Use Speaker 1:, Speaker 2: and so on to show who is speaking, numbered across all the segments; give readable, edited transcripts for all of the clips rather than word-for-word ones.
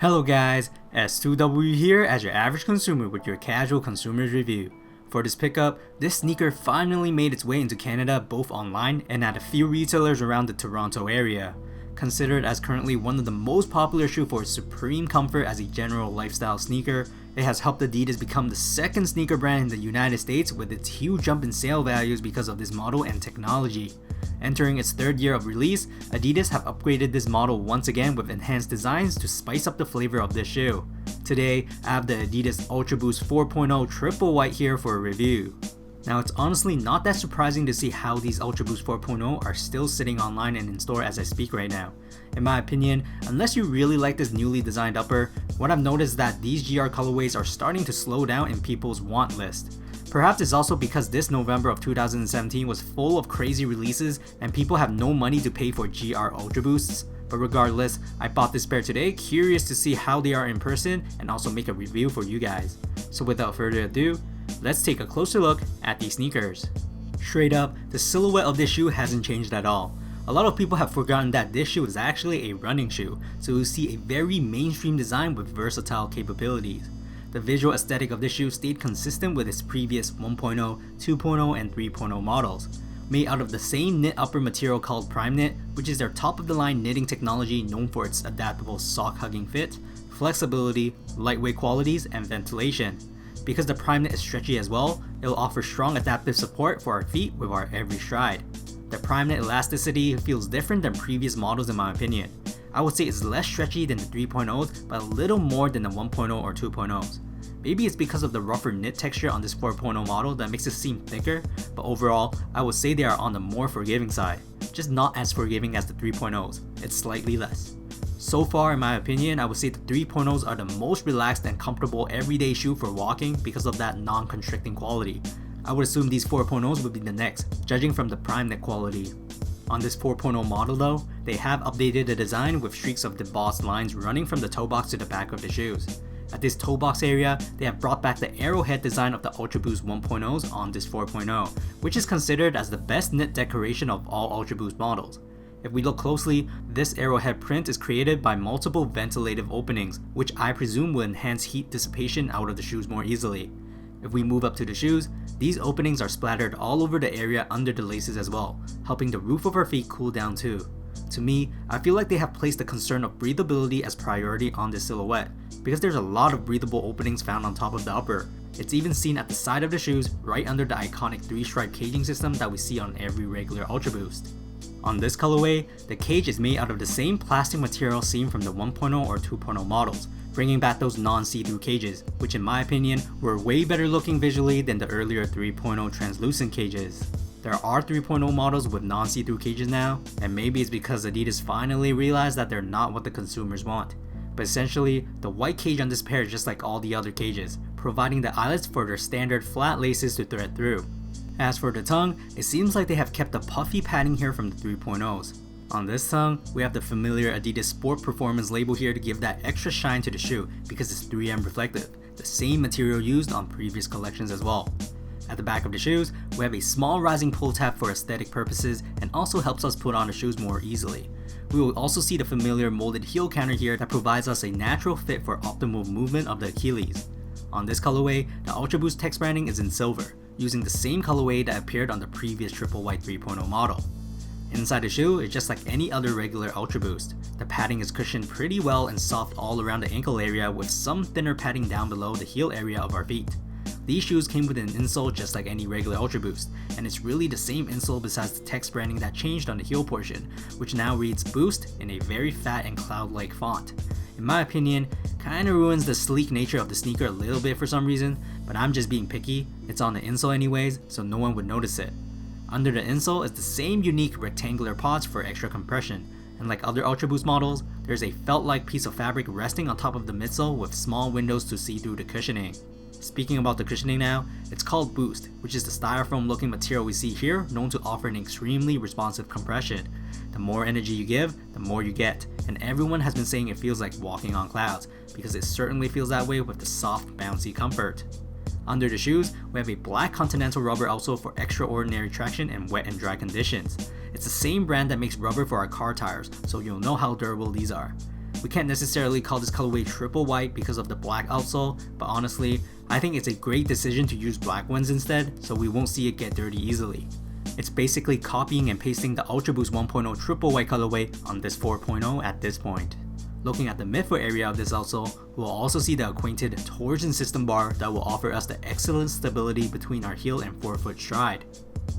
Speaker 1: Hello guys, S2W here as your average consumer with your casual consumer's review. For this pickup, this sneaker finally made its way into Canada both online and at a few retailers around the Toronto area. Considered as currently one of the most popular shoes for its supreme comfort as a general lifestyle sneaker, it has helped Adidas become the second sneaker brand in the United States with its huge jump in sale values because of this model and technology. Entering its third year of release, Adidas have upgraded this model once again with enhanced designs to spice up the flavor of this shoe. Today, I have the Adidas Ultra Boost 4.0 Triple White here for a review. Now it's honestly not that surprising to see how these Ultra Boost 4.0 are still sitting online and in store as I speak right now. In my opinion, unless you really like this newly designed upper, what I've noticed is that these GR colorways are starting to slow down in people's want list. Perhaps it's also because this November of 2017 was full of crazy releases and people have no money to pay for GR Ultra Boosts. But regardless, I bought this pair today, curious to see how they are in person and also make a review for you guys. So without further ado, let's take a closer look at these sneakers. Straight up, the silhouette of this shoe hasn't changed at all. A lot of people have forgotten that this shoe is actually a running shoe, so you'll see a very mainstream design with versatile capabilities. The visual aesthetic of this shoe stayed consistent with its previous 1.0, 2.0, and 3.0 models. Made out of the same knit upper material called Prime Knit, which is their top of the line knitting technology known for its adaptable sock hugging fit, flexibility, lightweight qualities, and ventilation. Because the Prime Knit is stretchy as well, it will offer strong adaptive support for our feet with our every stride. The Prime Knit elasticity feels different than previous models in my opinion. I would say it's less stretchy than the 3.0s, but a little more than the 1.0 or 2.0s. Maybe it's because of the rougher knit texture on this 4.0 model that makes it seem thicker, but overall, I would say they are on the more forgiving side. Just not as forgiving as the 3.0s, it's slightly less. So far, in my opinion, I would say the 3.0s are the most relaxed and comfortable everyday shoe for walking because of that non-constricting quality. I would assume these 4.0s would be the next, judging from the Prime Knit quality. On this 4.0 model though, they have updated the design with streaks of embossed lines running from the toe box to the back of the shoes. At this toe box area, they have brought back the arrowhead design of the Ultra Boost 1.0s on this 4.0, which is considered as the best knit decoration of all Ultra Boost models. If we look closely, this arrowhead print is created by multiple ventilative openings, which I presume will enhance heat dissipation out of the shoes more easily. If we move up to the shoes, these openings are splattered all over the area under the laces as well, helping the roof of our feet cool down too. To me, I feel like they have placed the concern of breathability as priority on this silhouette, because there's a lot of breathable openings found on top of the upper. It's even seen at the side of the shoes, right under the iconic 3-stripe caging system that we see on every regular Ultra Boost. On this colorway, the cage is made out of the same plastic material seen from the 1.0 or 2.0 models, bringing back those non-see-through cages, which in my opinion were way better looking visually than the earlier 3.0 translucent cages. There are 3.0 models with non-see-through cages now, and maybe it's because Adidas finally realized that they're not what the consumers want. But essentially, the white cage on this pair is just like all the other cages, providing the eyelets for their standard flat laces to thread through. As for the tongue, it seems like they have kept the puffy padding here from the 3.0s. On this tongue, we have the familiar Adidas Sport Performance label here to give that extra shine to the shoe because it's 3M reflective, the same material used on previous collections as well. At the back of the shoes, we have a small rising pull tab for aesthetic purposes and also helps us put on the shoes more easily. We will also see the familiar molded heel counter here that provides us a natural fit for optimal movement of the Achilles. On this colorway, the Ultra Boost text branding is in silver, using the same colorway that appeared on the previous Triple White 3.0 model. Inside the shoe is just like any other regular Ultra Boost. The padding is cushioned pretty well and soft all around the ankle area with some thinner padding down below the heel area of our feet. These shoes came with an insole just like any regular Ultra Boost, and it's really the same insole besides the text branding that changed on the heel portion, which now reads Boost in a very fat and cloud-like font. In my opinion, kinda ruins the sleek nature of the sneaker a little bit for some reason, but I'm just being picky. It's on the insole anyways, so no one would notice it. Under the insole is the same unique rectangular pods for extra compression, and like other Ultra Boost models, there's a felt-like piece of fabric resting on top of the midsole with small windows to see through the cushioning. Speaking about the cushioning now, it's called Boost, which is the styrofoam looking material we see here known to offer an extremely responsive compression. The more energy you give, the more you get, and everyone has been saying it feels like walking on clouds, because it certainly feels that way with the soft, bouncy comfort. Under the shoes, we have a black Continental rubber outsole for extraordinary traction in wet and dry conditions. It's the same brand that makes rubber for our car tires, so you'll know how durable these are. We can't necessarily call this colorway triple white because of the black outsole, but honestly, I think it's a great decision to use black ones instead, so we won't see it get dirty easily. It's basically copying and pasting the Ultra Boost 1.0 triple white colorway on this 4.0 at this point. Looking at the midfoot area of this outsole, we'll also see the acquainted torsion system bar that will offer us the excellent stability between our heel and forefoot stride.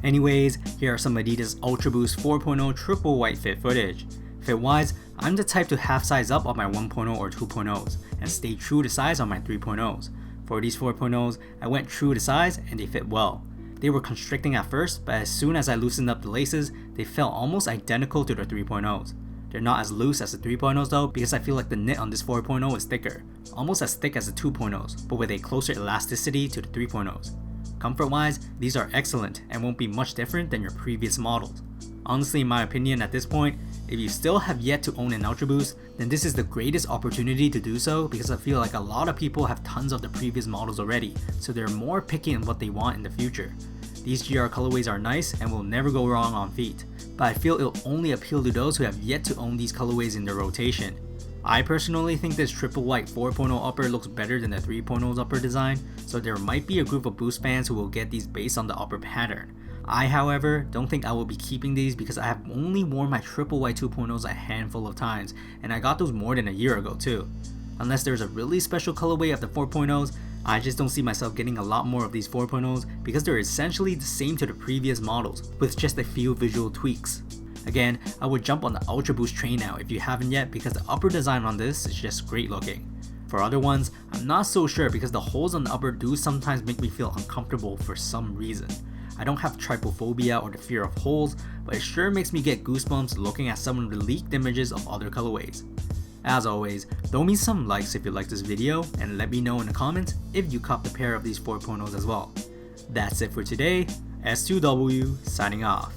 Speaker 1: Anyways, here are some Adidas Ultra Boost 4.0 triple white fit footage. Fit wise, I'm the type to half size up on my 1.0 or 2.0s and stay true to size on my 3.0s. For these 4.0s, I went true to size and they fit well. They were constricting at first, but as soon as I loosened up the laces, they felt almost identical to the 3.0s. They're not as loose as the 3.0s though, because I feel like the knit on this 4.0 is thicker, almost as thick as the 2.0s, but with a closer elasticity to the 3.0s. Comfort wise, these are excellent and won't be much different than your previous models. Honestly, in my opinion at this point, if you still have yet to own an Ultra Boost, then this is the greatest opportunity to do so because I feel like a lot of people have tons of the previous models already, so they're more picky in what they want in the future. These GR colorways are nice and will never go wrong on feet, but I feel it'll only appeal to those who have yet to own these colorways in their rotation. I personally think this triple white 4.0 upper looks better than the 3.0's upper design, so there might be a group of Boost fans who will get these based on the upper pattern. I, however, don't think I will be keeping these because I have only worn my triple white 2.0s a handful of times, and I got those more than a year ago too. Unless there's a really special colorway of the 4.0s, I just don't see myself getting a lot more of these 4.0s because they're essentially the same to the previous models, with just a few visual tweaks. Again, I would jump on the Ultra Boost train now if you haven't yet because the upper design on this is just great looking. For other ones, I'm not so sure because the holes on the upper do sometimes make me feel uncomfortable for some reason. I don't have trypophobia or the fear of holes, but it sure makes me get goosebumps looking at some of the leaked images of other colorways. As always, throw me some likes if you like this video and let me know in the comments if you copped a pair of these 4.0s as well. That's it for today, S2W signing off.